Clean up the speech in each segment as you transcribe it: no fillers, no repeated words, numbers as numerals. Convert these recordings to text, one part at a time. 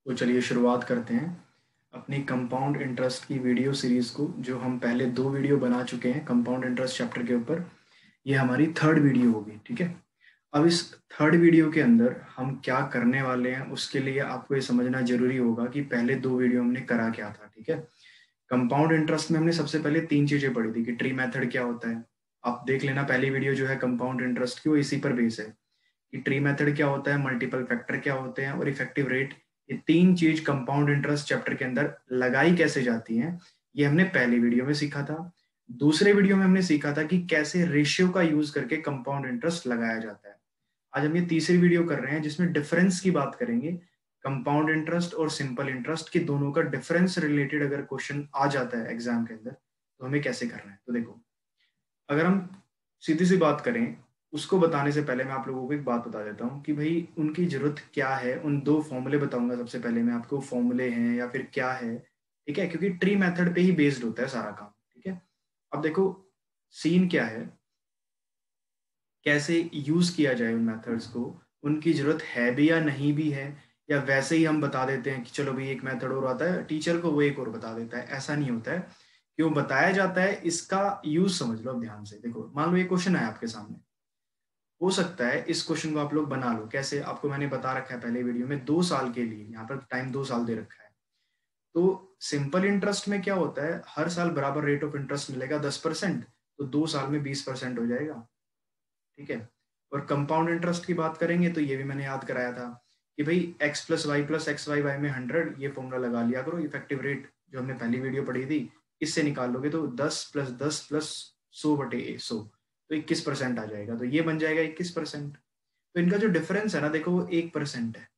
तो चलिए शुरुआत करते हैं अपनी कंपाउंड इंटरेस्ट की वीडियो सीरीज़ को, जो हम पहले 2 वीडियो बना चुके हैं कंपाउंड इंटरेस्ट चैप्टर के ऊपर। ये हमारी थर्ड वीडियो होगी, ठीक है। अब इस थर्ड वीडियो के अंदर हम क्या करने वाले हैं, उसके लिए आपको ये समझना ज़रूरी होगा कि पहले 2 वीडियो हमने करा क्या था, ठीक है। कंपाउंड इंटरेस्ट में हमने सबसे पहले 3 चीज़ें पढ़ी थी कि ट्री मेथड क्या होता है। आप देख लेना, पहली वीडियो जो है कंपाउंड इंटरेस्ट की, वो इसी पर बेस है कि ट्री मेथड क्या होता है, मल्टीपल फैक्टर क्या होते हैं और इफेक्टिव रेट। ये 3 चीज कंपाउंड इंटरेस्ट चैप्टर के अंदर लगाई कैसे जाती हैं, ये हमने पहली वीडियो में सीखा था। दूसरे वीडियो में हमने सीखा था कि कैसे रेशियो का यूज करके कंपाउंड इंटरेस्ट लगाया जाता है। आज हम ये तीसरी वीडियो कर रहे हैं जिसमें डिफरेंस की बात करेंगे। कंपाउंड इंटरेस्ट और सिंपल इंटरेस्ट के दोनों का डिफरेंस रिलेटेड अगर क्वेश्चन आ जाता है एग्जाम के अंदर, तो हमें कैसे करना है। तो देखो, अगर हम सीधी सी बात करें, उसको बताने से पहले मैं आप लोगों को एक बात बता देता हूँ कि भाई उनकी जरूरत क्या है। उन 2 फॉर्मूले बताऊंगा सबसे पहले मैं आपको, फॉर्मूले हैं या फिर क्या है, ठीक है, क्योंकि ट्री मेथड पे ही बेस्ड होता है सारा काम, ठीक है। अब देखो, सीन क्या है, कैसे यूज किया जाए उन मेथड्स को, उनकी जरूरत है भी या नहीं भी है, या वैसे ही हम बता देते हैं कि चलो भाई एक मेथड और आता है टीचर को, वो एक और बता देता है। ऐसा नहीं होता है। क्यों बताया जाता है, इसका यूज समझ लो अब ध्यान से। देखो, मान लो ये क्वेश्चन है आपके सामने, हो सकता है इस क्वेश्चन को आप लोग बना लो। कैसे, आपको मैंने बता रखा है पहले वीडियो में, 2 साल के लिए यहाँ पर टाइम 2 साल दे रखा है। तो सिंपल इंटरेस्ट में क्या होता है, हर साल बराबर रेट ऑफ इंटरेस्ट मिलेगा 10%, तो 2 साल में 20% हो जाएगा, ठीक है। और कंपाउंड इंटरेस्ट की बात करेंगे तो ये भी मैंने याद कराया था कि भाई x plus x y y में 100, ये फॉर्मूला लगा लिया करो। इफेक्टिव रेट जो हमने पहली वीडियो पढ़ी थी, इससे निकाल लोगे तो 10 + 10 + 100/100, तो 21% आ जाएगा। तो ये बन जाएगा 21%। तो इनका जो डिफरेंस है ना, देखो वो 1% है।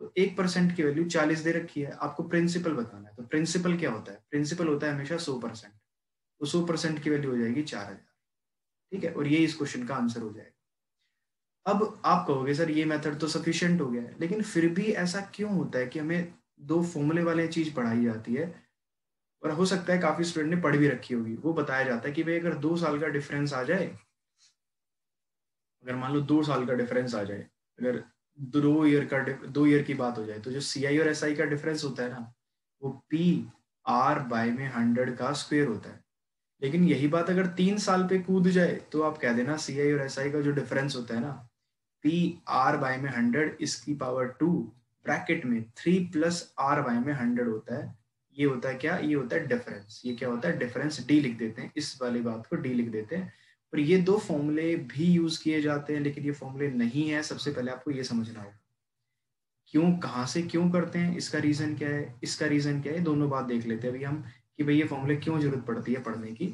तो 1% की वैल्यू 40 दे रखी है, आपको प्रिंसिपल बताना है। तो प्रिंसिपल क्या होता है, प्रिंसिपल होता है हमेशा 100%। तो 100% की वैल्यू हो जाएगी 4000, ठीक है। और ये इस क्वेश्चन का आंसर हो जाएगा। अब आप कहोगे सर ये मेथड तो सफिशिएंट हो गया है, लेकिन फिर भी ऐसा क्यों होता है कि हमें 2 फॉर्मूले वाले चीज पढ़ाई जाती है। और हो सकता है काफी स्टूडेंट ने पढ़ भी रखी होगी, वो बताया जाता है कि भाई अगर 2 साल का डिफरेंस आ जाए, अगर मान लो 2 साल का डिफरेंस आ जाए, अगर 2 ईयर की बात हो जाए, तो जो CI और SI का डिफरेंस होता है ना, वो PR/100 का स्क्वायर होता है। लेकिन यही बात अगर 3 साल पे कूद जाए, तो आप कह देना CI और SI का जो डिफरेंस होता है ना, PR/100 इसकी पावर 2 ब्रैकेट में 3 + R/100 होता है। ये होता है क्या, ये होता है डिफरेंस। ये क्या होता है, डिफरेंस। डी लिख देते हैं, इस वाली बात को डी लिख देते हैं। और ये 2 फॉर्मूले भी यूज किए जाते हैं, लेकिन ये फॉर्मूले नहीं है। सबसे पहले आपको ये समझना होगा क्यों, कहाँ से क्यों करते हैं, इसका रीजन क्या है, इसका रीजन क्या है। दोनों बात देख लेते हैं अभी हम कि भाई ये फॉर्मूले क्यों जरूरत पड़ती है पढ़ने की,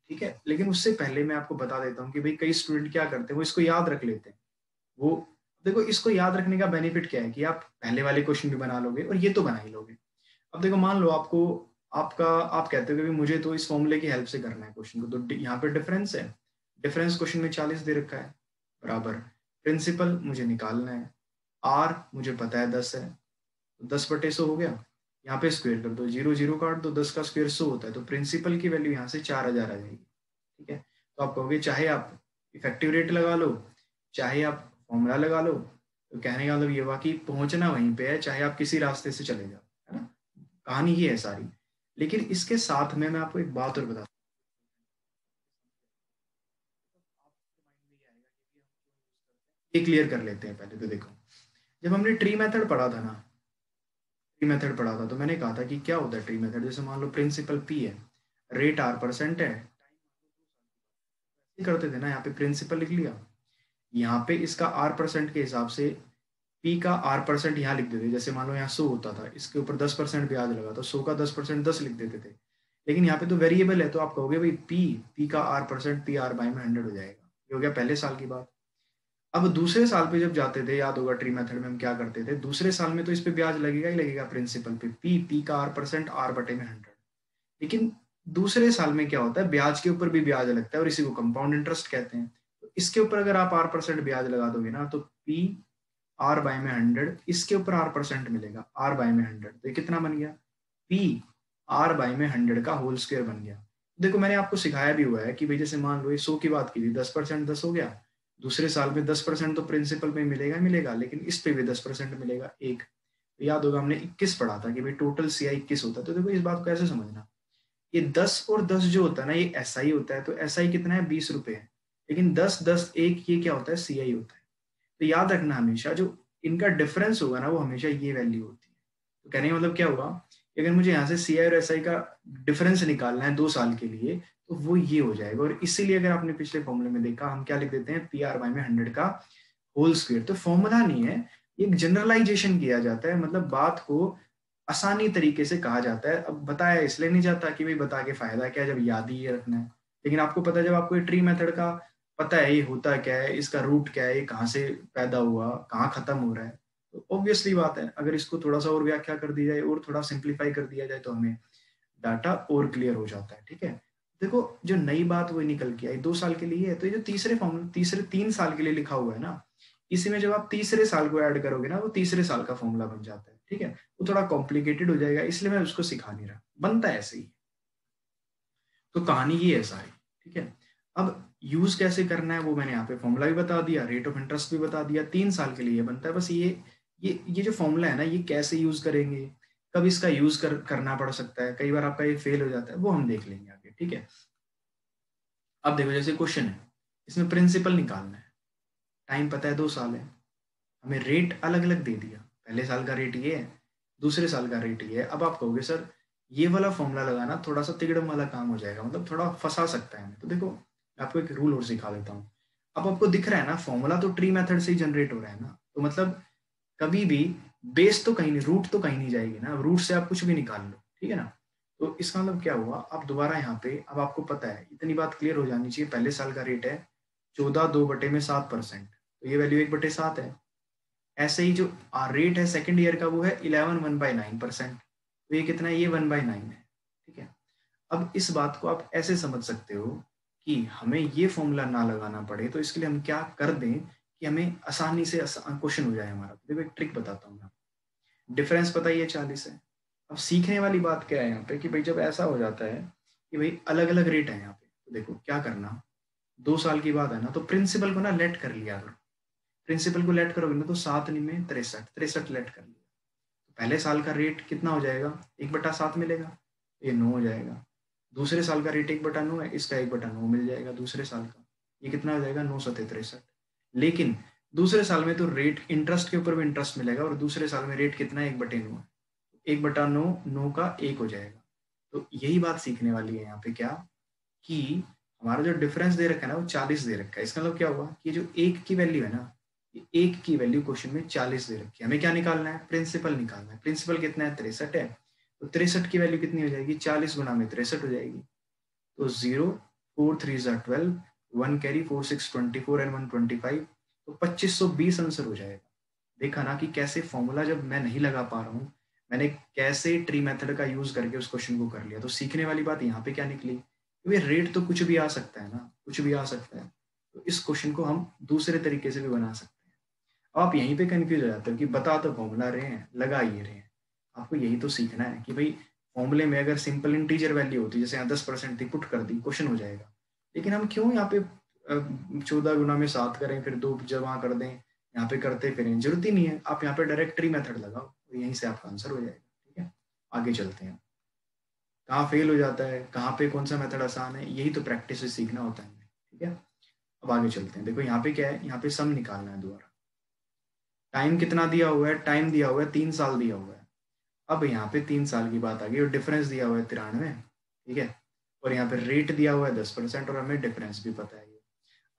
ठीक है। लेकिन उससे पहले मैं आपको बता देता हूँ कि भाई कई स्टूडेंट क्या करते हैं, वो इसको याद रख लेते हैं। वो, देखो, इसको याद रखने का बेनिफिट क्या है कि आप पहले वाले क्वेश्चन भी बना लोगे और ये तो बना ही लोगे। अब देखो, मान लो आपको, आप कहते हो कि मुझे तो इस फॉर्मूले की हेल्प से करना है क्वेश्चन को, तो यहाँ पे डिफरेंस है। डिफरेंस क्वेश्चन में 40 दे रखा है, बराबर। प्रिंसिपल मुझे निकालना है, आर मुझे पता है 10 है, तो 10/100 हो गया। यहाँ पे स्क्वेयर कर दो, 0 0 काट दो, 10 का स्क्वेयर 100 होता है। तो प्रिंसिपल की वैल्यू यहाँ से 4000 आ जाएगी, ठीक है। तो आप कहोगे चाहे आप इफेक्टिव रेट लगा लो, चाहे आप फॉर्मूला लगा लो, तो कहने का मतलब ये हुआ कि पहुंचना वहीं पे है, चाहे आप किसी रास्ते से चले जाओ, है ना। कहानी ये है सारी। लेकिन इसके साथ में मैं आपको एक बात और बता, ये क्लियर कर लेते हैं पहले। तो देखो, जब हमने ट्री मेथड पढ़ा था ना, ट्री मेथड पढ़ा था, तो मैंने कहा था कि क्या होता है ट्री मेथड। जैसे मान लो प्रिंसिपल P है, रेट R% है, करते थे ना, यहाँ पे प्रिंसिपल लिख लिया, यहाँ पे इसका R% के हिसाब से P का R% यहाँ लिख देते। जैसे मान लो यहाँ 100 होता था, इसके ऊपर 10% ब्याज लगा, तो 100 का 10% 10 लिख देते थे। लेकिन यहाँ पे तो वेरिएबल है, तो आप कहोगे भाई P का R% PR/100 हो जाएगा। ये हो गया पहले साल की बात। अब दूसरे साल पे जब जाते थे, याद होगा ट्री मेथड में हम क्या करते थे, दूसरे साल में तो इस पे ब्याज लगेगा ही लगेगा प्रिंसिपल पे, P का R% R/100। लेकिन दूसरे साल में क्या होता है, ब्याज के ऊपर भी ब्याज लगता है, और इसी को कंपाउंड इंटरेस्ट कहते हैं। तो इसके ऊपर अगर आप R% ब्याज लगा दोगे ना, तो PR/100, इसके ऊपर R% मिलेगा R/100। तो ये कितना बन गया, PR/100 का होल स्क्वायर बन गया। देखो, मैंने आपको सिखाया भी हुआ है कि भाई जैसे मान लो ये 100 की बात की थी, 10% 10 हो गया। दूसरे साल में 10% तो प्रिंसिपल में मिलेगा ही मिलेगा, लेकिन इस पे भी 10% मिलेगा, एक। तो याद होगा हमने 21 पढ़ा था कि भाई टोटल सी आई 21 होता है। तो देखो इस बात को ऐसे समझना, ये 10 और 10 जो होता है ना ये एस आई होता है, तो एस आई कितना है 20 रुपए है, लेकिन 10 10 1 ये क्या होता है सी आई होता है। तो याद रखना हमेशा जो इनका डिफरेंस होगा ना वो हमेशा ये वैल्यू होती है। तो कहने का मतलब क्या हुआ कि अगर मुझे यहाँ से सी आई और एस आई का डिफरेंस निकालना है 2 साल के लिए तो वो ये हो जाएगा। और इसीलिए अगर आपने पिछले फॉर्मूले में देखा हम क्या लिख देते हैं पी आर वाई में 100 का होल स्क्वायर। तो फॉर्मूला नहीं है, एक जनरलाइजेशन किया जाता है, मतलब बात को आसानी तरीके से कहा जाता है। अब बताया इसलिए नहीं जाता कि भाई बता के फायदा क्या है जब याद ही ये रखना है, लेकिन आपको पता है जब आपको ये ट्री मेथड का पता है ये होता क्या है, इसका रूट क्या है, ये कहाँ से पैदा हुआ कहाँ खत्म हो रहा है, तो ऑब्वियसली बात है अगर इसको थोड़ा सा और व्याख्या कर दी जाए और थोड़ा सिंप्लीफाई कर दिया जाए तो हमें डाटा और क्लियर हो जाता है। ठीक है, देखो जो नई बात वो निकल के आई 2 साल के लिए है, तो ये जो तीसरे 3 साल के लिए लिखा हुआ है ना, इसी में जब आप तीसरे साल को ऐड करोगे ना वो तीसरे साल का फॉर्मूला बन जाता है। ठीक है, वो थोड़ा कॉम्प्लिकेटेड हो जाएगा इसलिए मैं उसको सिखा नहीं रहा, बनता है ऐसे ही। तो कहानी ये ऐसा है। ठीक है, अब यूज कैसे करना है वो मैंने यहाँ पे फॉर्मूला भी बता दिया, रेट ऑफ इंटरेस्ट भी बता दिया, 3 साल के लिए बनता है। बस ये जो फॉर्मूला है ना ये कैसे यूज करेंगे, कब इसका यूज करना पड़ सकता है, कई बार आपका ये फेल हो जाता है, वो हम देख लेंगे आगे। ठीक है, अब देखो जैसे क्वेश्चन है इसमें प्रिंसिपल निकालना है, टाइम पता है 2 साल है, हमें रेट अलग अलग दे दिया, पहले साल का रेट ये है दूसरे साल का रेट ये है। अब आप कहोगे सर ये वाला फॉर्मूला लगाना थोड़ा सा तिगड़म वाला काम हो जाएगा, मतलब थोड़ा फंसा सकता है हमें। तो देखो मैं आपको एक रूल और सिखा देता हूँ। अब आपको दिख रहा है ना फॉर्मूला तो ट्री मेथड से ही जनरेट हो रहा है ना, तो मतलब कभी भी बेस तो कहीं नहीं, रूट तो कहीं नहीं जाएगी ना, रूट से आप कुछ भी निकाल लो। ठीक है ना, तो इसका मतलब क्या हुआ, आप दोबारा यहाँ पे अब आपको पता है इतनी बात क्लियर हो जानी चाहिए, पहले साल का रेट है 14 2/7%, तो ये वैल्यू 1/7 है। ऐसे ही जो रेट है सेकंड ईयर का वो है 11 1/9%, तो ये कितना है ये 1/9 है। ठीक है, अब इस बात को आप ऐसे समझ सकते हो कि हमें ये फॉर्मूला ना लगाना पड़े, तो इसके लिए हम क्या कर दें कि हमें आसानी से क्वेश्चन हो जाए हमारा। देखो एक ट्रिक बताता हूँ मैं, डिफरेंस पता ही है 40 है। अब सीखने वाली बात क्या है यहाँ पे कि भाई जब ऐसा हो जाता है कि भाई अलग अलग रेट है यहाँ पे, तो देखो क्या करना, 2 साल की बात है ना, तो प्रिंसिपल को ना लेट कर लिया करो। प्रिंसिपल को लेट करोगे ना तो 7 63 लेट कर लिया, तो पहले साल का रेट कितना हो जाएगा 1/7 मिलेगा, ये 9 हो जाएगा। दूसरे साल का रेट 1/9 है, इसका 1/9 मिल जाएगा दूसरे साल का, ये कितना हो जाएगा 9 7 63। लेकिन दूसरे साल में तो रेट इंटरेस्ट के ऊपर भी इंटरेस्ट मिलेगा और दूसरे साल में रेट कितना है 1/9 है, 1/9 9 का 1 हो जाएगा। तो यही बात सीखने वाली है यहाँ पे क्या, कि हमारा जो डिफरेंस दे रखा है ना वो 40 दे रखा है। इसका मतलब क्या हुआ कि जो एक की वैल्यू है ना, एक की वैल्यू क्वेश्चन में 40 दे रखी है, हमें क्या निकालना है प्रिंसिपल निकालना है। प्रिंसिपल कितना है 63 है, तो 63 की वैल्यू कितनी हो जाएगी 40 गुना में 63 हो जाएगी, तो 0 4 3 12 1 कैरी 4 6 24 एंड 1 25, तो 2520 आंसर हो जाएगा। देखा ना कि कैसे फॉर्मूला जब मैं नहीं लगा पा रहा हूँ मैंने कैसे ट्री मेथड का यूज करके उस क्वेश्चन को कर लिया। तो सीखने वाली बात यहाँ पे क्या निकली, क्योंकि रेट तो कुछ भी आ सकता है ना, कुछ भी आ सकता है, तो इस क्वेश्चन को हम दूसरे तरीके से भी बना सकते हैं। आप यहीं पे कंफ्यूज हो जाते हो कि बता तो फॉर्मूला रहे हैं लगा ये रहे हैं, आपको यही तो सीखना है कि भाई फॉर्मूले में अगर सिंपल इंटीजर वैल्यू होती जैसे यहाँ 10% थी पुट कर दी क्वेश्चन हो जाएगा, लेकिन हम क्यों यहाँ पे 14 गुना में 7 करें फिर 2 जमा कर दें, यहाँ पे करते फिर जरूरत ही नहीं है। आप यहाँ पे डायरेक्ट ट्री मेथड लगाओ तो यहीं से आपका आंसर हो जाएगा। ठीक है, आगे चलते हैं, कहाँ फेल हो जाता है कहाँ पे कौन सा मेथड आसान है, यही तो प्रैक्टिस से सीखना होता है। ठीक है, अब आगे चलते हैं। देखो यहाँ पे क्या है, यहाँ पे सम निकालना है दोबारा। टाइम कितना दिया हुआ है, टाइम दिया हुआ है 3 साल दिया हुआ है। अब यहाँ पे 3 साल की बात आ गई और डिफरेंस दिया हुआ है 93। ठीक है, और यहाँ पे रेट दिया हुआ है 10% और हमें डिफरेंस भी पता है।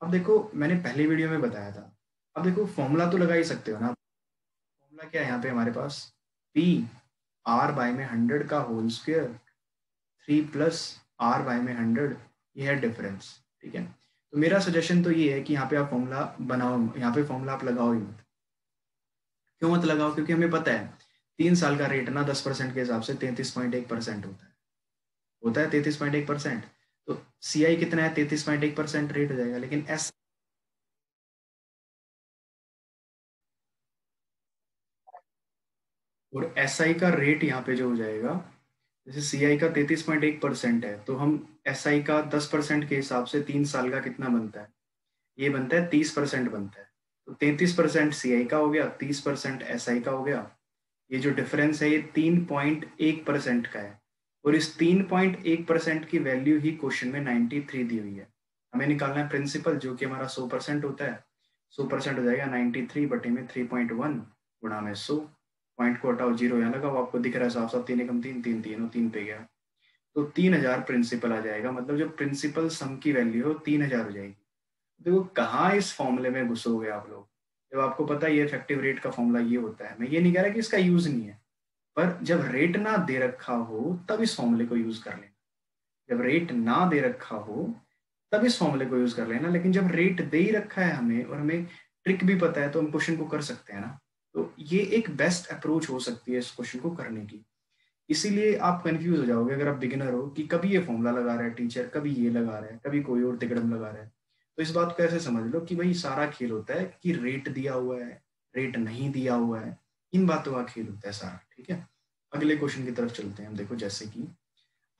अब देखो मैंने पहले वीडियो में बताया था, अब देखो फॉर्मूला तो लगा ही सकते हो ना। फॉर्मूला क्या है यहाँ पे हमारे पास, पी आर बाय में 100 का whole square 3 plus R by में 100, ये है डिफरेंस। ठीक है, तो मेरा सजेशन तो ये है कि यहाँ पे आप फॉर्मूला बनाओ, यहाँ पे फॉर्मूला आप लगाओ ही मत। क्यों मत लगाओ, क्योंकि हमें पता है 3 साल का रेट ना 10% के हिसाब से 33.1% होता है 33.1%, तो सी आई कितना है 33.1% रेट हो जाएगा। लेकिन एस और एस आई का रेट यहाँ पे जो हो जाएगा, जैसे सी आई का 33.1% है तो हम एस आई का 10% के हिसाब से 3 साल का कितना बनता है, ये बनता है 30% बनता है। तो 33% सी आई का हो गया, 30% एस आई का हो गया, ये जो डिफरेंस है ये 3.1% का है, और इस 3.1% की वैल्यू ही क्वेश्चन में 93 दी हुई है। हमें निकालना है प्रिंसिपल, जो कि हमारा 100% होता है। 100% हो जाएगा 93 बटे में 3.1 गुणा में 100। पॉइंट को हटाओ, जीरो यहाँ लगाओ, आपको दिख रहा है साफ साफ, 3 एकम 3, 3 तीन और 3 पे गया, तो 3000 प्रिंसिपल आ जाएगा। मतलब जो प्रिंसिपल सम की वैल्यू है 3000 हो जाएगी। देखो कहाँ इस फॉर्मूले में घुसोगे आप लोग, जब आपको पता है ये इफेक्टिव रेट का फॉर्मूला ये होता है। मैं ये नहीं कह रहा कि इसका यूज नहीं है, पर जब रेट ना दे रखा हो तब इस फॉर्मूले को यूज कर लेना। जब रेट ना दे रखा हो तब इस फॉर्मूले को यूज कर लेना, लेकिन जब रेट दे ही रखा है हमें और हमें ट्रिक भी पता है तो हम क्वेश्चन को कर सकते हैं ना। तो ये एक बेस्ट अप्रोच हो सकती है इस क्वेश्चन को करने की। इसीलिए आप कंफ्यूज हो जाओगे अगर आप बिगिनर हो कि कभी ये फॉर्मूला लगा रहा है टीचर, कभी ये लगा रहा है, कभी कोई और तिकड़म लगा रहा है। तो इस बात को ऐसे समझ लो कि भाई सारा खेल होता है कि रेट दिया हुआ है, रेट नहीं दिया हुआ है, इन बातों का खेल होता है सारा। ठीक है, अगले क्वेश्चन की तरफ चलते हैं हम। देखो जैसे कि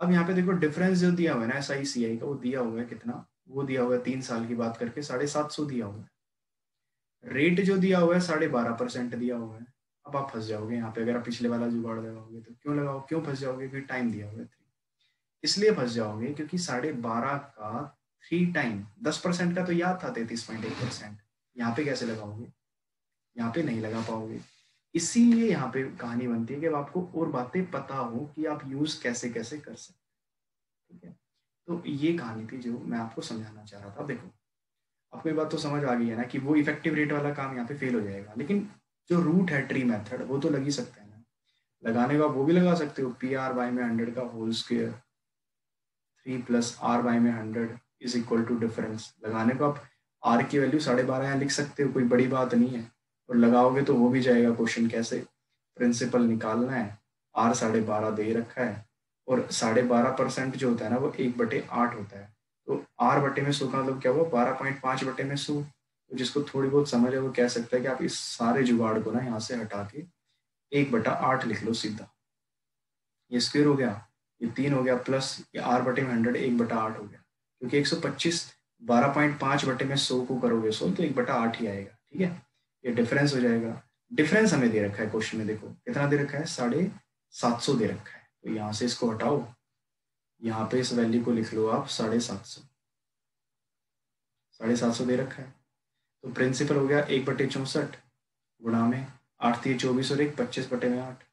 अब यहाँ पे देखो डिफरेंस जो दिया हुआ है ना SI CI का, वो दिया हुआ है कितना, वो दिया हुआ है 3 साल की बात करके 750 दिया हुआ है। रेट जो दिया हुआ है 12.5% दिया हुआ है। अब आप फंस जाओगे यहाँ पे, अगर आप पिछले वाला जुगाड़ लगाओगे तो क्यों लगाओ, क्यों फंस जाओगे, क्योंकि टाइम दिया हुआ है 3। इसलिए फंस जाओगे क्योंकि 12.5 का 3 टाइम 10% का तो याद था 33.1%। यहाँ पे कैसे लगाओगे, यहाँ पे नहीं लगा पाओगे। इसीलिए यहाँ पे कहानी बनती है कि अब आपको और बातें पता हो कि आप यूज कैसे कैसे कर सकते हैं। ठीक है, तो ये कहानी थी जो मैं आपको समझाना चाह रहा था। देखो आपको ये बात तो समझ आ गई है ना कि वो इफेक्टिव रेट वाला काम यहाँ पे फेल हो जाएगा, लेकिन जो रूट है ट्री मेथड वो तो लग ही सकता है ना। लगाने का वो भी लगा सकते हो, PR/y में 100 का होल स्क्वायर 3 प्लस R/y में 100 इज इक्वल टू डिफरेंस। लगाने को आप R की वैल्यू 12.5 यहाँ लिख सकते हो, कोई बड़ी बात नहीं है। और लगाओगे तो हो भी जाएगा क्वेश्चन। कैसे, प्रिंसिपल निकालना है, R 12.5 दे रखा है, और 12.5% जो होता है ना वो 1/8 होता है। तो R बटे में 100 का मतलब क्या हुआ, 12.5 बटे में 100। तो जिसको थोड़ी बहुत समझ है वो कह सकता है कि आप इस सारे जुगाड़ को ना यहाँ से हटा के 1/8 लिख लो सीधा। ये स्क्वायर हो गया, ये 3 हो गया, प्लस ये R बटे में 100 1/8 हो गया, क्योंकि 125 12.5 बटे में 100 को करोगे 100 तो 1/8 ही आएगा। ठीक है, ये डिफरेंस हो जाएगा। डिफरेंस हमें दे रखा है क्वेश्चन में, देखो कितना दे रखा है, 750 दे रखा है। तो यहाँ से इसको हटाओ, यहाँ पे इस वैल्यू को लिख लो आप 750। 750 दे रखा है, तो प्रिंसिपल हो गया 1/64 गुणा में 8 3 24 और 1 25 बटे में 8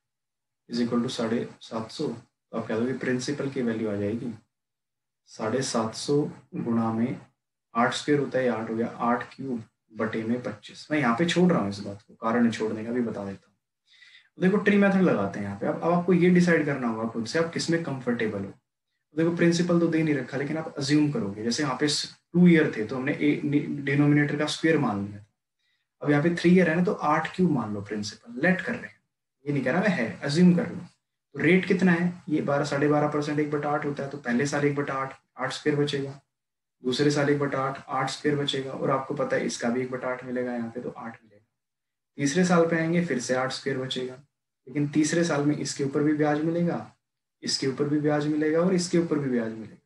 इज इक्वल टू 750। तो आप कह दोगे प्रिंसिपल की वैल्यू आ जाएगी 750 गुणा में 8 स्क्वायर होता है, 8 हो गया, 8 क्यूब बटे में 25। मैं यहाँ पे छोड़ रहा हूँ इस बात को, कारण छोड़ने का भी बता देता हूँ। तो देखो ट्री मेथड लगाते हैं यहाँ पे। अब आपको ये डिसाइड करना होगा खुद से आप किस में कंफर्टेबल हो। तो देखो प्रिंसिपल तो दे नहीं रखा, लेकिन आप अज्यूम करोगे, जैसे यहाँ पे 2 ईयर थे तो हमने डिनोमिनेटर का स्क्वायर मान लिया था। अब यहाँ पे 3 ईयर है ना, तो 8 क्यूब मान लो। प्रिंसिपल लेट कर रहे हैं, ये नहीं कह रहा मैं, है अज्यूम कर लो। तो रेट कितना है, ये 12.5% 1/8 होता है, तो पहले साल 1/8 8 स्क्वायर बचेगा, दूसरे साल 1/8 8 स्क्वायर बचेगा, और आपको पता है इसका भी 1/8 मिलेगा यहाँ पे, तो 8 मिलेगा। तीसरे साल पे आएंगे फिर से 8 स्क्वायर बचेगा, लेकिन तीसरे साल में इसके ऊपर भी ब्याज मिलेगा, इसके ऊपर भी ब्याज मिलेगा, और इसके ऊपर भी ब्याज मिलेगा।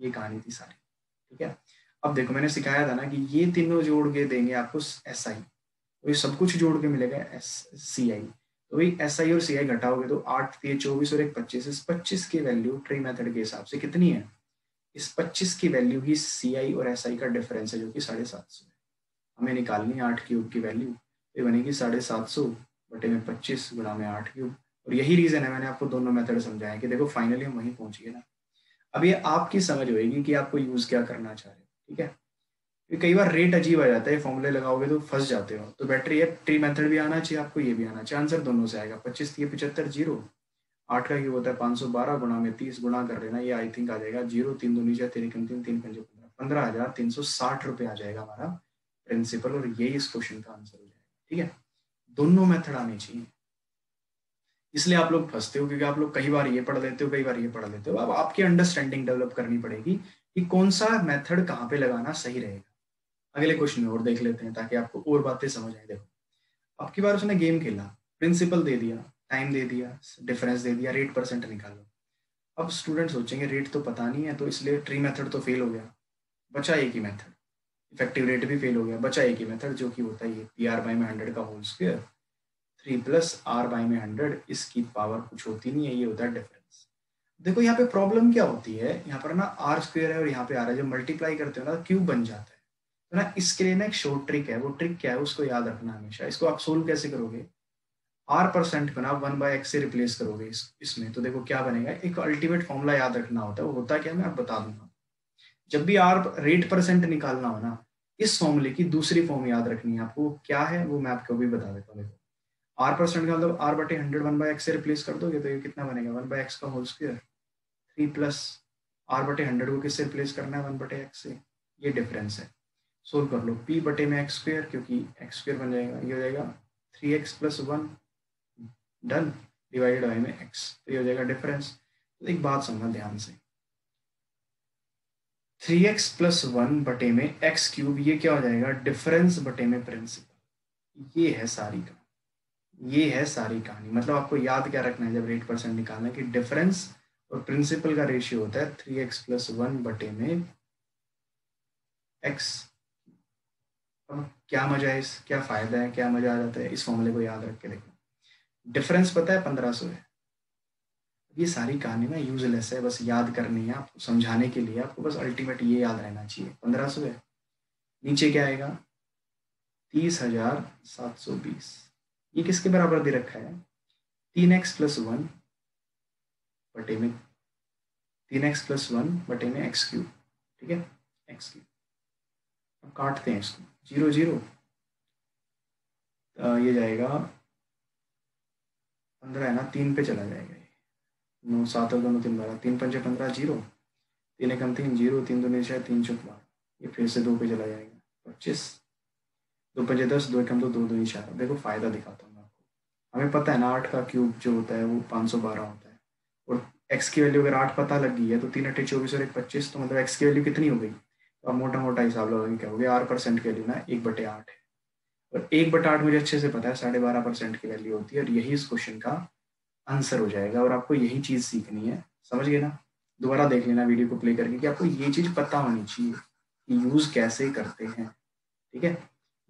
ये कहानी थी सारी। ठीक है, अब देखो मैंने सिखाया था ना कि ये तीनों जोड़ के देंगे आपको SI, तो ये सब कुछ जोड़ के मिलेगा CI। तो भाई SI और CI घटाओगे तो 8 3 24 और 1 25। इस 25 की वैल्यू ट्री मेथड के हिसाब से कितनी है, इस 25 की वैल्यू ही CI और SI का डिफरेंस है, जो कि 750 है। हमें निकालनी है 8 क्यूब की वैल्यू, ये बनेगी 750 बटे में 25 गुणा में 8 क्यूब। और यही रीजन है मैंने आपको दोनों मेथड समझाया कि देखो फाइनली हम वहीं पहुंच गए ना। अब ये आपकी समझ होगी कि आपको यूज क्या करना चाह रहे हो। ठीक है, कई बार रेट अजीब आ जाता है, फॉर्मूले लगाओगे तो फंस जाते हो। तो बेटर ये ट्री मेथड भी आना चाहिए आपको, ये भी आना चाहिए। आंसर दोनों से आएगा, 25 3 75 जीरो, 8 का क्यूब होता है 512 गुणा में 30 गुणा कर लेना, ये आई थिंक आ जाएगा 0 3 दूनी 4 3 3 3 5 15,360 रुपये आ जाएगा हमारा प्रिंसिपल, और यही इस क्वेश्चन का आंसर हो जाएगा। ठीक है, दोनों मेथड आने चाहिए। इसलिए आप लोग फंसते हो, क्योंकि आप लोग कई बार ये पढ़ लेते हो, कई बार ये पढ़ लेते हो। अब आपकी अंडरस्टैंडिंग डेवलप करनी पड़ेगी कि कौन सा मेथड कहाँ पे लगाना सही रहेगा। अगले क्वेश्चन में और देख लेते हैं ताकि आपको और बातें समझ आए। देखो आपकी बार उसने गेम खेला, प्रिंसिपल दे दिया, टाइम दे दिया, डिफरेंस दे दिया, रेट परसेंट निकालो। अब स्टूडेंट सोचेंगे रेट तो पता नहीं है, तो इसलिए ट्री मेथड तो फेल हो गया, बचा एक ही मेथड। इफेक्टिव रेट भी फेल हो गया, बचा एक ही मेथड, जो कि होता है ये PR/100 का whole square 3 plus R by में 100, इसकी पावर कुछ होती नहीं है, ये होता है डिफरेंस। देखो यहाँ पे प्रॉब्लम क्या होती है, यहाँ पर ना आर स्क्वायर है और यहाँ पे आर है, जब मल्टीप्लाई करते हो ना क्यूब बन जाता है। तो ना इसके लिए ना एक शॉर्ट ट्रिक है, वो ट्रिक क्या है उसको याद रखना हमेशा। इसको आप सोल्व कैसे करोगे, आर परसेंट को ना 1/x से रिप्लेस करोगे इसमें, तो देखो क्या बनेगा। एक अल्टीमेट फॉर्मूला याद रखना होता है, वो होता क्या है मैं आप बता दूंगा। जब भी आर रेट परसेंट निकालना हो ना, इस फॉर्मूले की दूसरी फॉर्म याद रखनी है आपको, क्या है वो मैं आपको भी बता देता हूँ। देखो आर परसेंट का मतलब आर बटे 100 1/x से रिप्लेस कर दोगे तो ये कितना बनेगा, 1/x का होल स्क्वायर 3 प्लस आर बटे 100 को किससे रिप्लेस करना है, 1/x से। ये डिफरेंस है, सोल्व कर लो। p बटे में एक्स स्क्वायर, क्योंकि एक्स स्क्वायर बन जाएगा, ये हो जाएगा 3x + 1 डन, डिवाइडेड बाई में x, तो ये हो जाएगा डिफरेंस। तो एक बात समझना ध्यान से, 3x + 1 बटे में x क्यूब, ये क्या हो जाएगा, डिफरेंस बटे में प्रिंसिपल। ये है सारी कहानी, ये है सारी कहानी। मतलब आपको याद क्या रखना है जब रेट परसेंट निकालना है, कि डिफरेंस और प्रिंसिपल का रेशियो होता है 3x + 1 बटे में x। अब क्या मजा है, इस क्या फायदा है, क्या मजा आ जाता है, इस फॉर्मूले को याद रख के देखो। डिफरेंस पता है 1500 है। ये सारी कहानी ना यूजलेस है, बस याद करनी है आपको, समझाने के लिए आपको बस अल्टीमेट ये याद रहना चाहिए। 1500 है, नीचे क्या आएगा 30,720। ये किसके बराबर दे रखा है, 3x + 1 बटे में 3x + 1 बटे में x क्यूब, ठीक है, x क्यूब। अब काटते हैं इसको, 0 0, ये जाएगा 15 है ना, 3 पे चला जाएगा ये, 9 7 और दोनों 3 12, 3 पंजे 15, 0, 3 एकम 3 0, 3 दूनी 6, 3 चौक 12, ये फिर से 2 पे चला जाएगा 25, 2 पंजे 10, 2 एकम 2, 2 दूनी 4। देखो फायदा दिखाता हूँ मैं आपको। हमें पता है ना 8 का क्यूब जो होता है वो 512 होता है, और x की वैल्यू अगर 8 पता लग गई है तो 3 8 24 और 1 25, तो मतलब x की वैल्यू कितनी हो गई, तो आप मोटा मोटा हिसाब लगाओगे क्या हो गया, R% की वैल्यू ना 1/8 है, और 1/8 मुझे अच्छे से पता है 12.5% की वैल्यू होती है, और यही इस क्वेश्चन का आंसर हो जाएगा। और आपको यही चीज सीखनी है, समझ गए ना। दोबारा देख लेना वीडियो को प्ले करके, कि आपको ये चीज पता होनी चाहिए कि यूज कैसे करते हैं, ठीक है।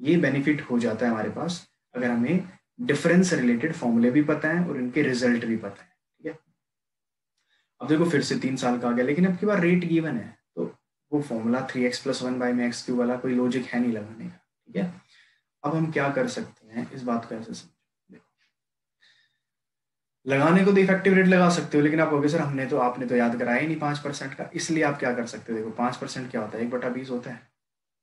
ये बेनिफिट हो जाता है हमारे पास अगर हमें डिफरेंस रिलेटेड फॉर्मूले भी पता है और इनके रिजल्ट भी पता है, ठीक है। अब देखो फिर से 3 साल का आ गया, लेकिन अब की बार रेट गिवन है, तो वो फॉर्मूला 3x + 1 बाई में x क्यूब वाला कोई लॉजिक है नहीं लगाने का, ठीक है। अब हम क्या कर सकते हैं, इस बात को ऐसे समझो, लगाने को तो इफेक्टिव रेट लगा सकते हो, लेकिन आप कहोगे सर हमने तो आपने तो याद कराया ही नहीं 5% का, इसलिए आप क्या कर सकते हो, देखो 5% क्या होता है, 1/20 होता है,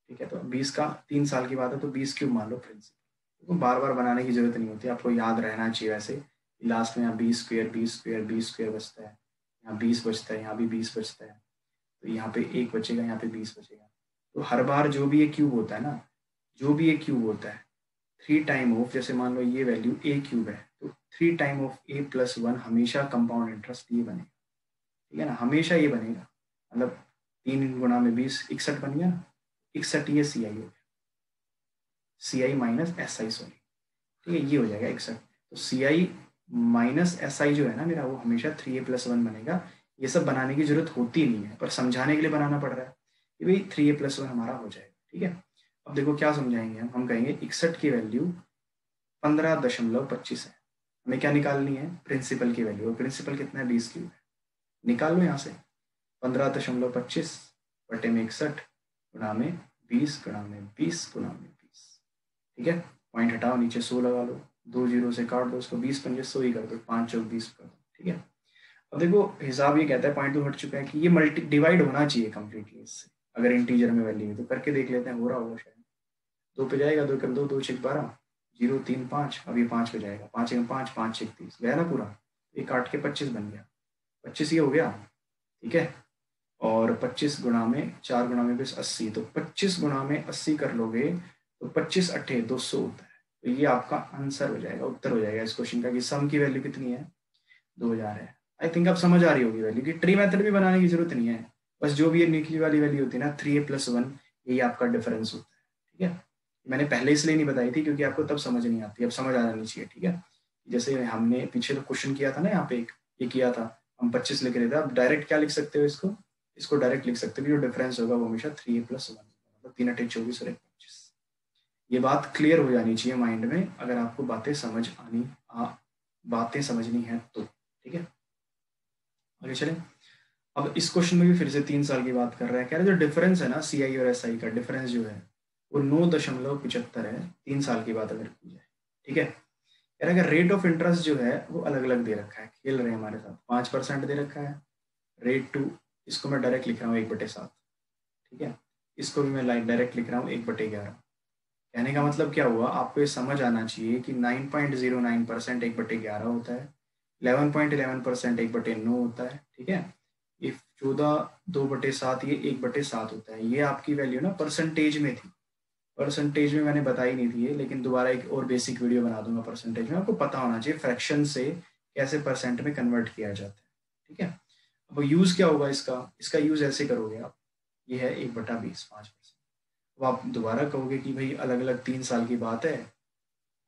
ठीक है। तो 20 का 3 साल की बात है तो 20 क्यूब मान लो प्रिंसिपल। तो बार बार बनाने की जरूरत नहीं होती, आपको याद रहना चाहिए वैसे। लास्ट में यहाँ 20 स्क्वायर बचता है, यहाँ 20 बचता है, यहाँ भी 20 बचता है, तो यहाँ पे 1 बचेगा, यहाँ पे 20 बचेगा। तो हर बार जो भी ये क्यूब होता है ना, जो भी ये क्यूब होता है 3 टाइम ऑफ, जैसे मान लो ये वैल्यू a क्यूब है, तो 3 टाइम ऑफ a + 1 हमेशा कंपाउंड इंटरेस्ट ये बनेगा, ठीक है ना, हमेशा ये बनेगा। मतलब 3 गुणा में 20, 61 बन गया ना, 61 ये सी आई हो गया, सी आई माइनस एस आई, सॉरी, ठीक है, ये हो जाएगा 61। तो सी आई माइनस एस आई जो है ना मेरा, वो हमेशा 3a + 1 बनेगा। ये सब बनाने की जरूरत होती नहीं है, पर समझाने के लिए बनाना पड़ रहा है कि भाई 3a + 1 हमारा हो जाएगा, ठीक है। अब देखो क्या समझाएंगे हम कहेंगे 61 की वैल्यू 15.25 है, हमें क्या निकालनी है, प्रिंसिपल की वैल्यू, और प्रिंसिपल कितना है 20 क्यूब है, निकाल लो यहाँ से 15.25 बटे में 61 गुणा में 20 गुणा में 20 गुणा में 20, ठीक है। पॉइंट हटाओ, नीचे 100 लगा लो, 2 0 से काट दो उसको, 20 पंजे 100 ही कर दो, 5 चौक 20 कर दो, ठीक है। अब देखो हिसाब ये कहता है, पॉइंट तो हट चुका है, कि ये मल्टी डिवाइड होना चाहिए कम्प्लीटली इससे, अगर इंटीजर में वैल्यू है तो करके देख लेते हैं, हो रहा होगा शायद। 2 पे जाएगा, 2 कम 2, 2 6 12, 0 3 5, अब ये 5 पे जाएगा, 5 1 5, 5 6 30 गया ना पूरा, ये काट के 25 बन गया, 25 ये हो गया, ठीक है। और 25 गुणा में 4 गुणा में 20 80, तो 25 गुणा में 80 कर लोगे तो 25 अट्ठे 200 होता है। तो ये आपका आंसर हो जाएगा, उत्तर हो जाएगा इस क्वेश्चन का, कि सम की वैल्यू कितनी है 2000 है। आई थिंक आप समझ आ रही होगी वैल्यू, कि ट्री मेथड भी बनाने की जरूरत नहीं है, बस जो भी ये निकली वाली वैल्यू होती है ना 3a + 1, यही आपका डिफरेंस होता है, ठीक है। मैंने पहले इसलिए नहीं बताई थी क्योंकि आपको तब समझ नहीं आती, अब समझ आ जानी चाहिए, ठीक है। जैसे हमने पीछे तो क्वेश्चन किया था ना, यहाँ पे एक ये किया था, हम 25 लिख रहे थे, आप डायरेक्ट क्या लिख सकते हो, इसको डायरेक्ट लिख सकते हो कि जो डिफरेंस होगा वो हमेशा 3a + 1, मतलब 3 8 24 और 1 25, ये बात क्लियर हो जानी चाहिए माइंड में, अगर आपको बातें समझनी है तो, ठीक है। आगे चलें। अब इस क्वेश्चन में भी फिर से 3 साल की बात कर रहा है, कह रहे जो डिफरेंस है ना CI और SI का डिफरेंस जो है वो 9.75 है, 3 साल की बात अगर की जाए, ठीक है। कह रहा है रेट ऑफ इंटरेस्ट जो है वो अलग अलग दे रखा है, खेल रहे हैं हमारे साथ, 5% दे रखा है। रेट टू, इसको मैं डायरेक्ट लिख रहा हूँ 1/7, ठीक है। इसको भी मैं डायरेक्ट लिख रहा हूँ 1/11। कहने का मतलब क्या हुआ, आपको ये समझ आना चाहिए कि 9.09% 1/11 होता है, 11.11% 1/9 होता है, ठीक है। इफ 14 2/7 ये 1/7 होता है। ये आपकी वैल्यू ना परसेंटेज में थी, परसेंटेज में मैंने बताई नहीं थी ये, लेकिन दोबारा एक और बेसिक वीडियो बना दूंगा परसेंटेज में, आपको पता होना चाहिए फ्रैक्शन से कैसे परसेंट में कन्वर्ट किया जाता है, ठीक है। अब यूज क्या होगा इसका, इसका यूज ऐसे करोगे आप, ये है 1/20 5%। अब आप दोबारा कहोगे कि भाई अलग अलग 3 साल की बात है,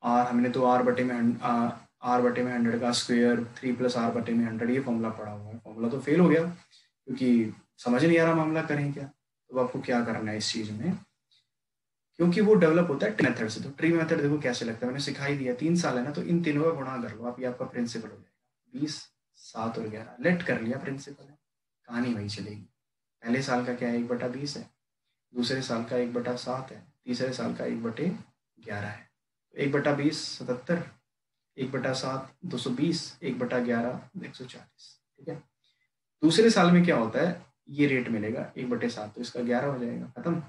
हमने तो R/में 100 का स्क्वायर 3+R/100 ये फॉर्मूला पढ़ा हुआ है, फॉर्मूला तो फेल हो गया क्योंकि समझ नहीं आ रहा मामला करें क्या। तो आपको क्या करना है इस चीज में, क्योंकि वो डेवलप होता है ट्री मेथड से। तो ट्री मेथड देखो कैसे लगता है, मैंने सिखाई दिया, 3 साल है ना, तो इन तीनों का गुणा कर लो आप, ये आपका प्रिंसिपल हो जाएगा। 20 7 और 11 लेट कर लिया, प्रिंसिपल है, कहानी वही चलेगी। पहले साल का क्या है 1/20 है, दूसरे साल का 1/7 है, तीसरे साल का 1/11 है। 1/20 77, 1/7 220, 1/11 140, ठीक है। दूसरे साल में क्या होता है, ये रेट मिलेगा 1/7, तो इसका 11 हो जाएगा, खत्म।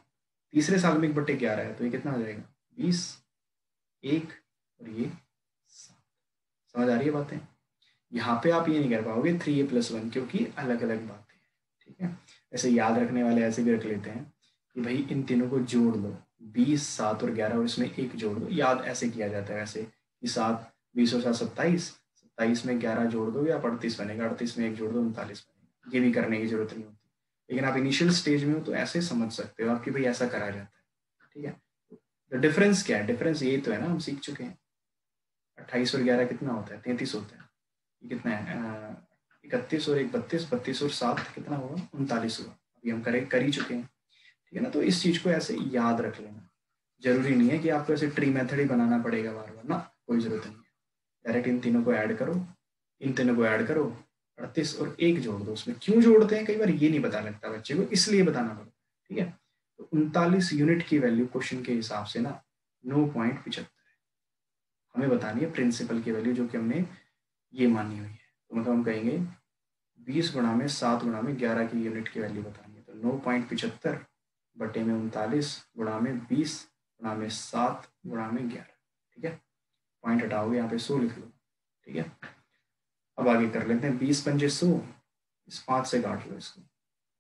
तीसरे साल में 1/11 है, तो ये कितना हो जाएगा 20, 1 और ये 7। समझ आ रही है बातें। यहाँ पे आप ये नहीं कर पाओगे 3a+1, क्योंकि अलग अलग बातें हैं, ठीक है। ऐसे याद रखने वाले ऐसे भी रख लेते हैं कि भाई इन तीनों को जोड़ दो, 20 7 और 11 और इसमें 1 जोड़ दो, याद ऐसे किया जाता है वैसे कि 7 20 और 7 27, 27 में 11 जोड़ दो या 38 बनेगा, 38 में 1 जोड़ दो 39 बनेगा। ये भी करने की जरूरत नहीं होती, लेकिन आप इनिशियल स्टेज में हो तो ऐसे समझ सकते हो आपकी भाई ऐसा करा जाता है, ठीक है। तो डिफरेंस क्या है, डिफरेंस ये तो है ना, हम सीख चुके हैं। 28 और 11 कितना होता है 33 होता है, ये कितना है 31 और 1 32, 32 और 7 कितना हुआ 39 हुआ, अभी हम कर ही चुके हैं, ठीक है ना। तो इस चीज को ऐसे याद रख लेना, जरूरी नहीं है कि आपको ऐसे ट्री मेथड ही बनाना पड़ेगा बार बार ना, कोई जरूरत नहीं है। डायरेक्ट इन तीनों को ऐड करो, इन तीनों को ऐड करो, 38 और 1 जोड़ दो। उसमें क्यों जोड़ते हैं कई बार ये नहीं पता लगता बच्चे को, इसलिए बताना पड़ता है, ठीक है। तो 39 यूनिट की वैल्यू क्वेश्चन के हिसाब से ना 9.75 है, हमें बतानी है प्रिंसिपल की वैल्यू जो कि हमने ये मानी हुई है। तो मतलब हम कहेंगे 20 गुणा में 7 गुणा में 11 की यूनिट की वैल्यू बतानी है, तो 9.75 बटे में 39 गुणा में 20 गुणा में 7 गुणा में 11, ठीक है। पॉइंट हटाओगे यहाँ पे 100 लिख लो, ठीक है। अब आगे कर लेते हैं, 20 पंजे 100, इस 5 से काट लो इसको,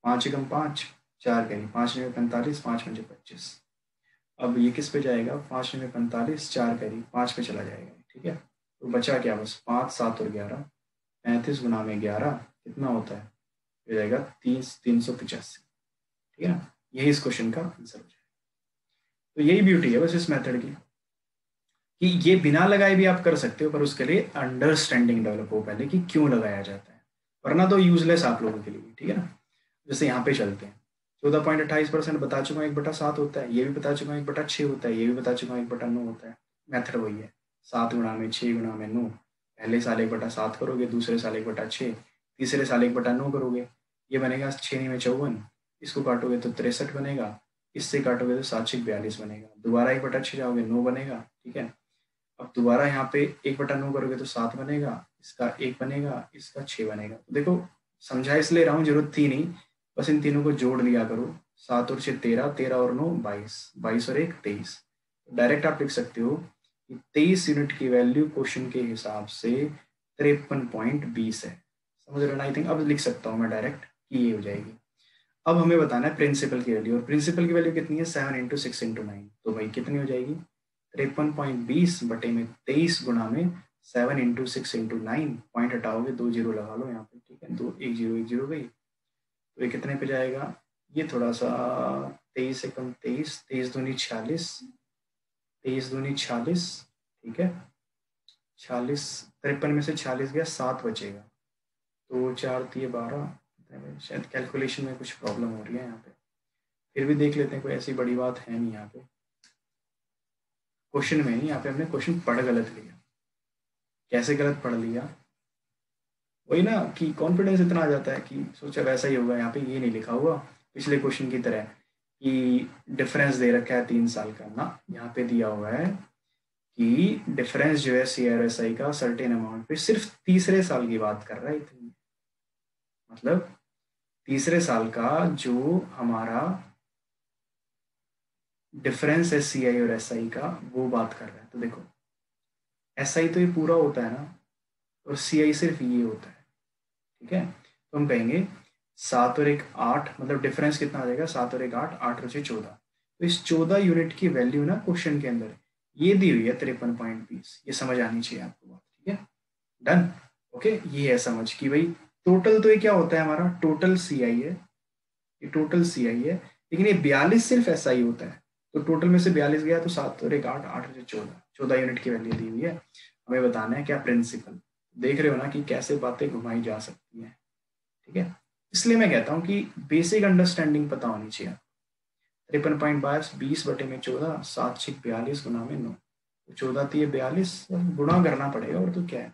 5 एकम 5, 4 करी 5 में 45, 5 पंजे 25। अब ये किस पे जाएगा, 5 में 45, 4 करी 5 पे चला जाएगा, ठीक है। तो बचा क्या बस 5 7 और 11, 35 गुणा में 11 कितना होता है, हो जाएगा 385, ठीक है ना। यही इस क्वेश्चन का आंसर हो जाएगा। तो यही ब्यूटी है बस इस मेथड की, कि ये बिना लगाए भी आप कर सकते हो, पर उसके लिए अंडरस्टैंडिंग डेवलप हो पहले कि क्यों लगाया जाता है, वरना तो यूजलेस आप लोगों के लिए, ठीक है ना। जैसे यहाँ पे चलते हैं, 14.28% बता चुका हूँ 1/7 होता है, ये भी बता चुका हूँ 1/6 होता है, ये भी बता चुका हूँ 1/9 होता है। मेथड वही है, 7 गुणा में 6 गुणा में 9, पहले साल 1/7 करोगे, दूसरे साल 1/6, तीसरे साल 1/9 करोगे, ये बनेगा 6 में 54, इसको काटोगे तो 63 बनेगा, इससे काटोगे तो 7 6 42 बनेगा, दोबारा 1/6 जाओगे 9 बनेगा, ठीक है। अब दोबारा यहाँ पे 1/9 करोगे तो 7 बनेगा, इसका 1 बनेगा, इसका 6 बनेगा। तो देखो समझा इसलिए रहा हूँ, जरूरत थी नहीं, बस इन तीनों को जोड़ लिया करो, 7 और 6 13, 13 और 9 22, 22 और 1 23। डायरेक्ट आप लिख सकते हो कि 23 यूनिट की वैल्यू क्वेश्चन के हिसाब से 53.20 है। समझ रहे हो ना, आई थिंक अब लिख सकता हूँ मैं डायरेक्ट कि ये हो जाएगी। अब हमें बताना है प्रिंसिपल की वैल्यू, और प्रिंसिपल की वैल्यू कितनी है 7 × 6 × 9, तो भाई कितनी हो जाएगी 53.20 बटे में 23 गुणा में 7 × 6 × 9, पॉइंट हटाओगे 2 जीरो लगा लो यहाँ पे, ठीक है, 2 1 0 गई, तो ये कितने पे जाएगा, ये थोड़ा सा 23 से कम 23, 23 दूनी 46, 23 दूनी 46, ठीक है 46, 53 में से 46 गया 7 बचेगा, तो 4 3 12, शायद कैलकुलेशन में कुछ प्रॉब्लम हो रही है यहाँ पे, फिर भी देख लेते हैं, कोई ऐसी बड़ी बात है नहीं यहाँ पे। क्वेश्चन में नहीं, यहाँ पे हमने क्वेश्चन पढ़ गलत लिया। कैसे गलत पढ़ लिया? वही ना कि कॉन्फिडेंस इतना आ जाता है कि सोचा वैसा ही होगा, यहाँ पे ये नहीं लिखा हुआ पिछले क्वेश्चन की तरह कि डिफरेंस दे रखा है 3 साल का ना, यहाँ पे दिया हुआ है कि डिफरेंस जो है CRSI का सर्टेन अमाउंट पे सिर्फ तीसरे साल की बात कर रहा है इतनी, मतलब तीसरे साल का जो हमारा डिफरेंस है CI और SI का वो बात कर रहा है। तो देखो SI तो ये पूरा होता है ना, और CI सिर्फ ये होता है, ठीक है। तो हम कहेंगे 7 और 1 8, मतलब डिफरेंस कितना आ जाएगा, 7 और 1 8, 8 और 6 14। तो इस 14 यूनिट की वैल्यू ना क्वेश्चन के अंदर ये दी हुई है 53.20, ये समझ आनी चाहिए आपको बात, ठीक है। Done, okay. ये है समझ कि भाई टोटल तो ये क्या होता है हमारा, टोटल CI है, ये टोटल CI है, लेकिन ये 42 सिर्फ SI होता है। तो टोटल में से 42 गया तो 7 और 1 8, 8 और 6 14, 14 यूनिट की वैल्यू दी हुई है। हमें बताना है क्या प्रिंसिपल। देख रहे हो ना कि कैसे बातें घुमाई जा सकती हैं, ठीक है। इसलिए मैं कहता हूँ कि बेसिक अंडरस्टैंडिंग पता होनी चाहिए। 53.22 20/14, 7 6 42 गुना में 9, 14 3 42, गुणा करना पड़ेगा, और तो क्या है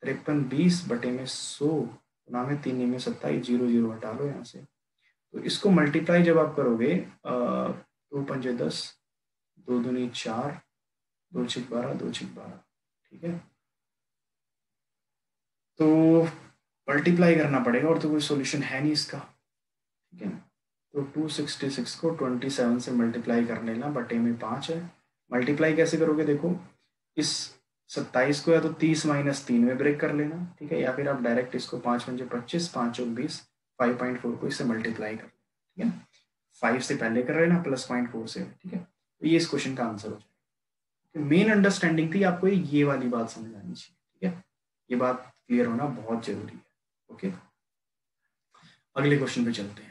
53 20/100 गुना में 3 में 27, 0 0 हटा लो यहाँ से। तो इसको मल्टीप्लाई जब आप करोगे 2 पंजे 10, 2 दूनी 4, 2 6 12, 2 6 12, ठीक है। तो मल्टीप्लाई करना पड़ेगा, और तो कोई सॉल्यूशन है नहीं इसका, ठीक है। तो 266 को 27 से मल्टीप्लाई कर लेना, बटे में 5 है। मल्टीप्लाई कैसे करोगे, देखो इस 27 को या तो 30 - 3 में ब्रेक कर लेना, ठीक है, या फिर आप डायरेक्ट इसको 5 पंजे 25, 5 चौक 20, 5.4 को इससे मल्टीप्लाई कर लेना, ठीक है। 5 से पहले कर लेना प्लस 0.4 से, ठीक है। तो ये इस क्वेश्चन का आंसर हो जाएगा। मेन अंडरस्टैंडिंग थी आपको ये वाली बात समझ आनी चाहिए, ठीक है। ये बात क्लियर होना बहुत जरूरी है, ओके। अगले क्वेश्चन पे चलते हैं।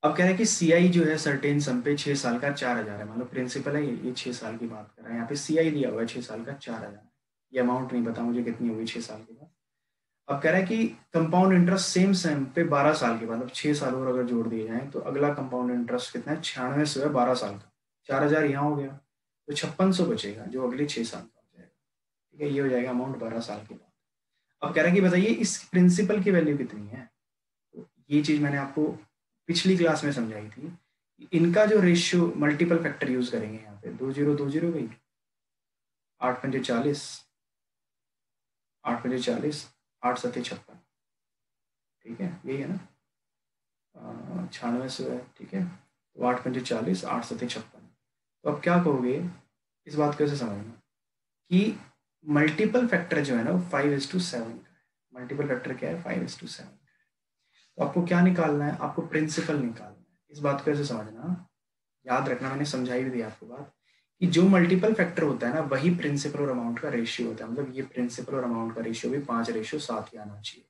अब कह रहे हैं कि CI जो है सर्टेन सम पे 6 साल का 4,000 है, मतलब प्रिंसिपल है ये 6 साल की बात कर रहा है। यहाँ पे CI दिया हुआ है 6 साल का 4,000, ये अमाउंट नहीं पता मुझे कितनी होगी 6 साल के बाद। अब कह रहा है कि कंपाउंड इंटरेस्ट सेम सेम पे 12 साल के बाद, मतलब 6 साल और अगर जोड़ दिए जाए तो अगला कंपाउंड इंटरेस्ट कितना है, 9600 है 12 साल का। 4,000 यहाँ हो गया, तो 5600 बचेगा जो अगले 6 साल का हो जाएगा, ठीक है। ये हो जाएगा अमाउंट 12 साल के बाद। अब कह रहा है कि बताइए इस प्रिंसिपल की वैल्यू कितनी है। तो ये चीज मैंने आपको पिछली क्लास में समझाई थी। इनका जो रेशियो मल्टीपल फैक्टर यूज करेंगे यहाँ पे, 2 0 2 0 गई, 8 पंजे 40, 8 पंजे 40, 8 सत्ते 56, ठीक है, यही है ना, 9600 है, ठीक है। तो 8 पंजे 40, 8 सत्ते 56। तो अब क्या कहोगे, इस बात को ऐसे समझना कि मल्टीपल फैक्टर जो है ना वो 5:7 का है। मल्टीपल फैक्टर क्या है, 5:7 का है। तो आपको क्या निकालना है, आपको प्रिंसिपल निकालना है। इस बात को ऐसे समझना, याद रखना, मैंने समझाई भी दी आपको बात कि जो मल्टीपल फैक्टर होता है ना वही प्रिंसिपल और अमाउंट का रेशियो होता है। मतलब ये प्रिंसिपल और अमाउंट का रेशियो भी 5:7 ही आना चाहिए।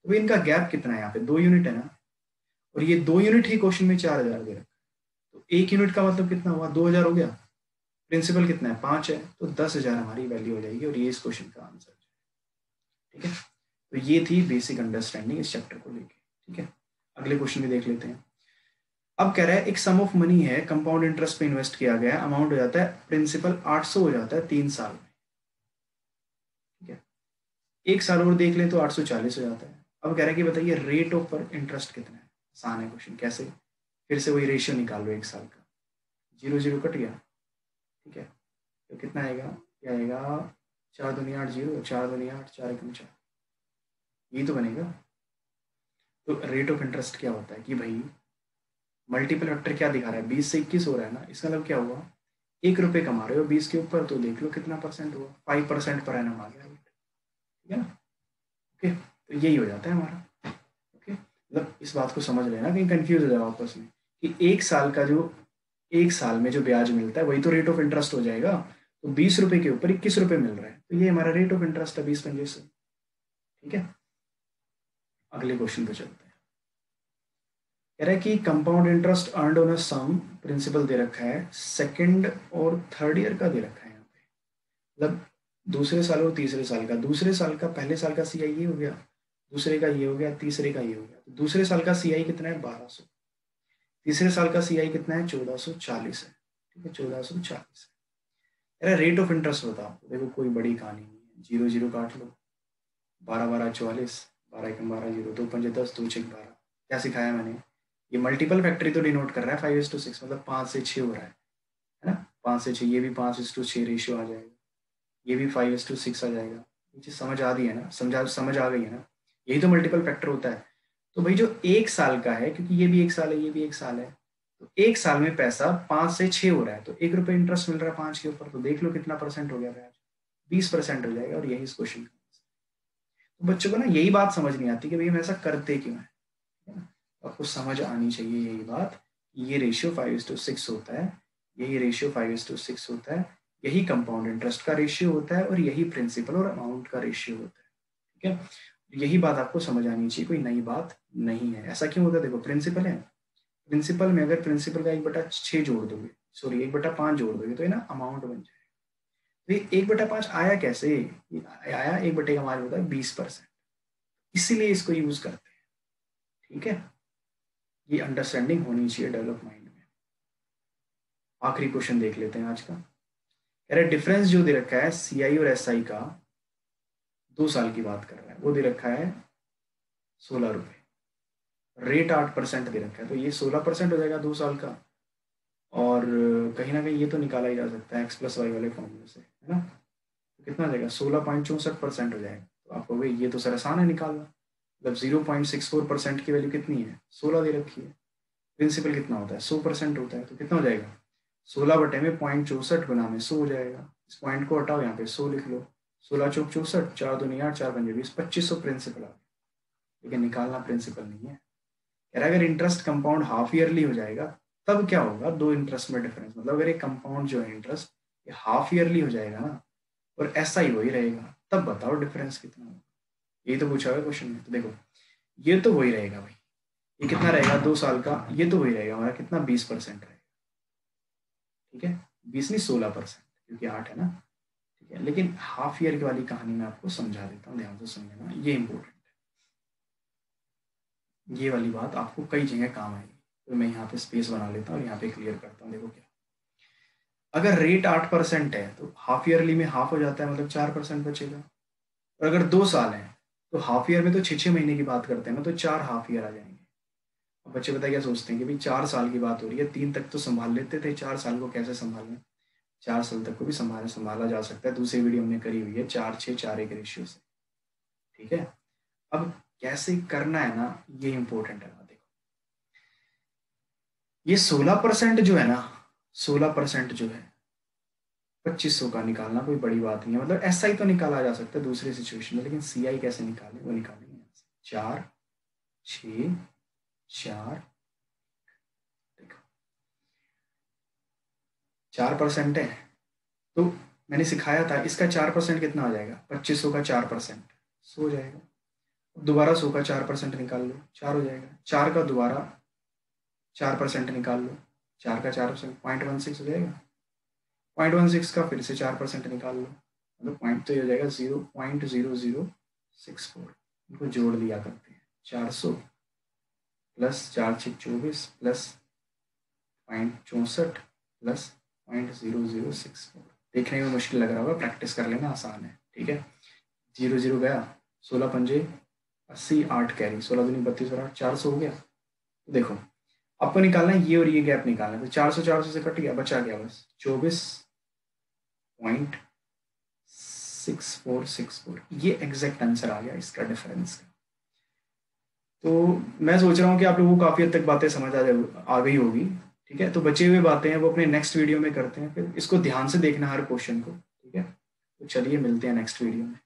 तो इनका गैप कितना है, यहाँ पे 2 यूनिट है ना, और ये 2 यूनिट ही क्वेश्चन में 4,000 दे रखा है। तो 1 यूनिट का मतलब कितना हुआ, 2,000 हो गया। प्रिंसिपल कितना है, 5 है, तो 10,000 हमारी वैल्यू हो जाएगी, और ये इस क्वेश्चन का आंसर, ठीक है। तो ये थी बेसिक अंडरस्टैंडिंग इस चैप्टर को लेके, ठीक है। अगले क्वेश्चन भी देख लेते हैं। अब कह रहा है एक सम ऑफ मनी है, कंपाउंड इंटरेस्ट पे इन्वेस्ट किया गया, अमाउंट हो जाता है प्रिंसिपल 800 हो जाता है 3 साल में, ठीक है। 1 साल और देख लें तो 840 हो जाता है। अब कह रहा है कि बताइए रेट ऑफ इंटरेस्ट कितना है। आसान है क्वेश्चन, कैसे, फिर से वही रेशियो निकाल लो 1 साल का, 0 0 कट गया, ठीक है। तो कितना आएगा, क्या आएगा, 4 दूनी 8 0, 4 दूनी 8, 4 1 4, यही तो बनेगा। तो रेट ऑफ इंटरेस्ट क्या होता है कि भाई मल्टीपल फैक्टर क्या दिखा रहा है, 20 से 21 हो रहा है ना, इसका मतलब क्या हुआ, 1 रुपये कमा रहे हो 20 के ऊपर, तो देख लो कितना परसेंट हुआ, 5% पर एनम आ गया, ठीक है ना। ओके, तो यही हो जाता है हमारा, ओके। मतलब इस बात को समझ लेना, कहीं कंफ्यूज हो जाओ आपस में कि 1 साल का जो 1 साल में जो ब्याज मिलता है वही तो रेट ऑफ इंटरेस्ट हो जाएगा। तो 20 रुपए के ऊपर 21 रुपए मिल रहा है, तो ये हमारा रेट ऑफ इंटरेस्ट है 20 पंजे से, ठीक है। अगले क्वेश्चन पे चलते हैं। कह रहा है कि compound interest earned on a sum, principal दे रखा है, सेकंड और थर्ड ईयर का दे रखा है यहाँ पे, मतलब दूसरे साल और तीसरे साल का। दूसरे साल का, पहले साल का CI ये हो गया, दूसरे का ये हो गया, तीसरे का ये हो गया। तो दूसरे साल का CI कितना है, 1200। तीसरे साल का CI कितना है, 1440 है, ठीक है, 1440 है। अरे रेट ऑफ इंटरेस्ट बताओ, देखो कोई बड़ी कहानी नहीं है, 0 0 काट लो, 12 12 44, 12 एकम 12, 0 2 पंजे 10, 2 6 12। क्या सिखाया मैंने? ये मल्टीपल फैक्टरी तो डिनोट कर रहा है 5:6, मतलब 5 से 6 हो रहा है ना, 5 से 6, ये भी 5:6 रेशियो आ जाएगा, ये भी 5:6 आ जाएगा। ये चीज़ समझ आ रही है ना, समझ आ गई है ना, यही तो मल्टीपल फैक्टर होता है। तो भाई जो 1 साल का है, क्योंकि ये भी 1 साल है, ये भी 1 साल है, तो 1 साल में पैसा 5 से 6 हो रहा है, तो 1 रुपये इंटरेस्ट मिल रहा है 5 के ऊपर, तो देख लो कितना परसेंट हो गया ब्याज, 20% हो जाएगा। और यही इस क्वेश्चन का, तो बच्चों को ना यही बात समझ नहीं आती कि भाई हम ऐसा करते क्यों है ना। आपको समझ आनी चाहिए यही बात, ये रेशियो 5:6 होता है, यही रेशियो 5:6 होता है, यही कंपाउंड इंटरेस्ट का रेशियो होता है, और यही प्रिंसिपल और अमाउंट का रेशियो होता है। ठीक है, यही बात आपको समझ आनी चाहिए, कोई नई बात नहीं है। ऐसा क्यों होता है? देखो प्रिंसिपल है, प्रिंसिपल में अगर प्रिंसिपल का 1/6 जोड़ दोगे, सॉरी 1/5 जोड़ दोगे, तो ये ना अमाउंट बन जाएगा। तो ये 1/5 आया कैसे? ये आया 1/, का मान होता है 20%, इसीलिए इसको यूज करते हैं। ठीक है, ये अंडरस्टैंडिंग होनी चाहिए डेवलप माइंड में। आखिरी क्वेश्चन देख लेते हैं आज का। कह रहे डिफरेंस जो दे रखा है CI और SI का, 2 साल की बात कर रहा है, वो दे रखा है 16 रुपये, रेट 8% दे रखा है, तो ये 16% हो जाएगा 2 साल का। और कहीं ना कहीं ये तो निकाला ही जा सकता है x+y वाले फॉर्मूले से, है ना। तो कितना हो जाएगा? 16.64% हो जाएगा। तो आपको भाई ये तो सर आसान है निकालना, मतलब 0.64% की वैल्यू कितनी है? 16 दे रखी है। प्रिंसिपल कितना होता है? 100% होता है, तो कितना हो जाएगा? 16 बटे में 0.64 गुना में 100 हो जाएगा। इस पॉइंट को हटाओ, यहाँ पे 100 लिख लो, 16 चौक 64, 4 दूनी 8, 4 पंजे 20, 2500 प्रिंसिपल आ गया। लेकिन निकालना प्रिंसिपल नहीं है। यार अगर इंटरेस्ट कंपाउंड हाफ ईयरली हो जाएगा तब क्या होगा? दो इंटरेस्ट में डिफरेंस, मतलब अगर एक कंपाउंड जो है इंटरेस्ट ये हाफ ईयरली हो जाएगा ना, और ऐसा ही वही रहेगा, तब बताओ डिफरेंस कितना होगा। यही तो पूछा हुआ क्वेश्चन में। तो देखो ये तो वही रहेगा भाई, ये कितना रहेगा 2 साल का, ये तो वही रहेगा हमारा, कितना 20% रहेगा। ठीक है, 20 नहीं 16%, क्योंकि 8 है ना। ठीक है, लेकिन हाफ ईयर की वाली कहानी मैं आपको समझा देता हूँ, ध्यान से समझना, ये इंपॉर्टेंट है। ये वाली बात आपको कई जगह काम आएगी, तो मैं यहाँ पे स्पेस बना लेता हूँ और यहाँ पे क्लियर करता हूँ। देखो क्या, अगर रेट 8% है तो हाफ ईयरली में हाफ हो जाता है, मतलब 4% बचेगा। और अगर 2 साल है तो हाफ ईयर में तो 6 महीने की बात करते हैं ना, तो 4 हाफ ईयर आ जाएंगे। अब बच्चे पता क्या सोचते हैं कि भाई 4 साल की बात हो रही है, 3 तक तो संभाल लेते थे, 4 साल को कैसे संभालें? 4 साल तक को भी संभाला जा सकता है, दूसरी वीडियो हमने करी हुई है 4:6:4 रेशियो से। ठीक है, अब कैसे करना है ना, ये इंपॉर्टेंट है ना। देखो ये 16% जो है ना, 16% जो है 2500 का निकालना कोई बड़ी बात नहीं है, मतलब ऐसा ही तो निकाला जा सकता है दूसरी सिचुएशन में, लेकिन CI कैसे निकाले? वो निकालेंगे 4:6:4। 4% है, तो मैंने सिखाया था इसका 4% कितना आ जाएगा? 2500 का 4% 100 हो जाएगा। दोबारा 100 का 4% निकाल लो, 4 हो जाएगा। 4 का दोबारा 4% निकाल लो, 4 का 4% 0.16 हो जाएगा। 0.16 का फिर से 4% निकाल लो, मतलब पॉइंट तो ये हो जाएगा 0.0064। इनको जोड़ लिया करते हैं, 400 प्लस 4×6=24 प्लस 0.64 प्लस 0.0064। देखने में मुश्किल लग रहा होगा, प्रैक्टिस कर लेना, आसान है। ठीक है, 0 0 गया, 16 पंजे 80, 8 कैरी, 16 दूनी 32 और 8, 400 हो गया। तो देखो आपको निकालना है ये और ये गैप निकालना है, तो 400 400 से कट गया, बचा गया बस 24.6464। ये एग्जैक्ट आंसर आ गया इसका डिफरेंस का। तो मैं सोच रहा हूँ कि आप लोगों को काफ़ी हद तक बातें समझ आ गई होगी। ठीक है, तो बचे हुए बातें हैं वो अपने नेक्स्ट वीडियो में करते हैं, फिर इसको ध्यान से देखना हर क्वेश्चन को। ठीक है, तो चलिए मिलते हैं नेक्स्ट वीडियो में।